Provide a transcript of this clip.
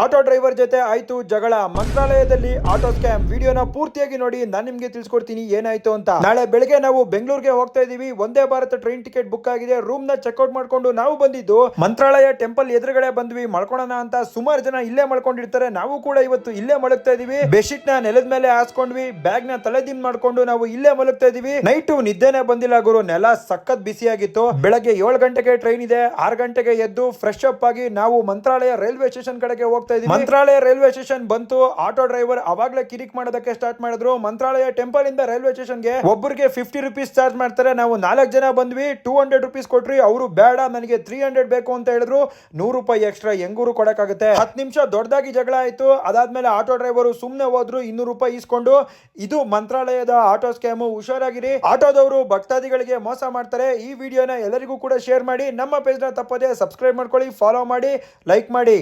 Auto driver ಜೊತೆ ಆಯ್ತು ಜಗಳ. ಮಂತ್ರಾಲಯದಲ್ಲಿ ಆಟೋ ಸ್ಕ್ಯಾಮ್. ವಿಡಿಯೋನ ಪೂರ್ತಿಯಾಗಿ ನೋಡಿ, ನಾನು ನಿಮ್ಗೆ ತಿಳಿಸ್ಕೊಡ್ತೀನಿ ಏನಾಯ್ತು ಅಂತ. ನಾಳೆ ಬೆಳಗ್ಗೆ ನಾವು ಬೆಂಗಳೂರಿಗೆ ಹೋಗ್ತಾ ಇದೀವಿ. ಒಂದೇ ಭಾರತ ಟ್ರೈನ್ ಟಿಕೆಟ್ ಬುಕ್ ಆಗಿದೆ. ರೂಮ್ ನ ಚೆಕ್ಔಟ್ ಮಾಡ್ಕೊಂಡು ನಾವು ಬಂದಿದ್ದು ಮಂತ್ರಾಲಯ ಟೆಂಪಲ್ ಎದುರುಗಡೆ ಬಂದ್ವಿ ಮಲ್ಕೊಳ್ಳೋಣ ಅಂತ. ಸುಮಾರು ಜನ ಇಲ್ಲೇ ಮಲ್ಕೊಂಡಿರ್ತಾರೆ, ನಾವು ಕೂಡ ಇವತ್ತು ಇಲ್ಲೇ ಮಲಗ್ತಾ ಇದೀವಿ. ಬೆಡ್ಶೀಟ್ ನ ನೆಲದ ಮೇಲೆ ಹಾಸ್ಕೊಂಡ್ವಿ, ಬ್ಯಾಗ್ ನ ತಲೆದಿಂಬ್ ಮಾಡ್ಕೊಂಡು ನಾವು ಇಲ್ಲೇ ಮಲಗ್ತಾ ಇದೀವಿ. ನೈಟು ನಿದ್ದೆನೆ ಬಂದಿಲ್ಲ ಗುರು, ನೆಲ ಸಖತ್ ಬಿಸಿಯಾಗಿತ್ತು. ಬೆಳಗ್ಗೆ 7 ಗಂಟೆಗೆ ಟ್ರೈನ್ ಇದೆ. 6 ಗಂಟೆಗೆ ಎದ್ದು ಫ್ರೆಶ್ ಅಪ್ ಆಗಿ ನಾವು ಮಂತ್ರಾಲಯ ರೈಲ್ವೆ ಸ್ಟೇಷನ್ ಕಡೆಗೆ ಹೋಗ್ತಾ ಇದೀವಿ. ಮಂತ್ರಾಲಯ ರೈಲ್ವೆ ಸ್ಟೇಷನ್ ಬಂತು. ಆಟೋ ಡ್ರೈವರ್ ಅವಾಗ್ಲೇ ಕಿರಿಕ್ ಮಾಡೋದಕ್ಕೆ ಸ್ಟಾರ್ಟ್ ಮಾಡಿದ್ರು. ಮಂತ್ರಾಲಯ ಟೆಂಪಲ್ ಇಂದ ರೈಲ್ವೆ ಸ್ಟೇಷನ್ ಗೆ ಒಬ್ಬರಿಗೆ 50 ರೂಪೀಸ್ ಚಾರ್ಜ್ ಮಾಡ್ತಾರೆ. ನಾವು 4 ಜನ ಬಂದ್ವಿ, 200 ರೂಪೀಸ್ ಕೊಟ್ರಿ. ಅವರು ಬೇಡ ನನಗೆ 300 ಬೇಕು ಅಂತ ಹೇಳಿದ್ರು. 100 ರೂಪಾಯಿ ಎಕ್ಸ್ಟ್ರಾ ಹೆಂಗೂರು ಕೊಡಕ್ಕಾಗುತ್ತೆ. 10 ನಿಮಿಷ ದೊಡ್ಡದಾಗಿ ಜಗಳ ಆಯ್ತು. ಅದಾದ್ಮೇಲೆ ಆಟೋ ಡ್ರೈವರ್ ಸುಮ್ನೆ ಹೋದ್ರು, 200 ರೂಪಾಯಿ ಇಸ್ಕೊಂಡು. ಇದು ಮಂತ್ರಾಲಯದ ಆಟೋ ಸ್ಕ್ಯಾಮ್. ಹುಷಾರಾಗಿರಿ, ಆಟೋದವರು ಭಕ್ತಾದಿಗಳಿಗೆ ಮೋಸ ಮಾಡ್ತಾರೆ. ಈ ವಿಡಿಯೋನ ಎಲ್ಲರಿಗೂ ಕೂಡ ಶೇರ್ ಮಾಡಿ. ನಮ್ಮ ಪೇಜ್ ನ ತಪ್ಪದೆ ಸಬ್ಸ್ಕ್ರೈಬ್ ಮಾಡ್ಕೊಳ್ಳಿ, ಫಾಲೋ ಮಾಡಿ, ಲೈಕ್ ಮಾಡಿ.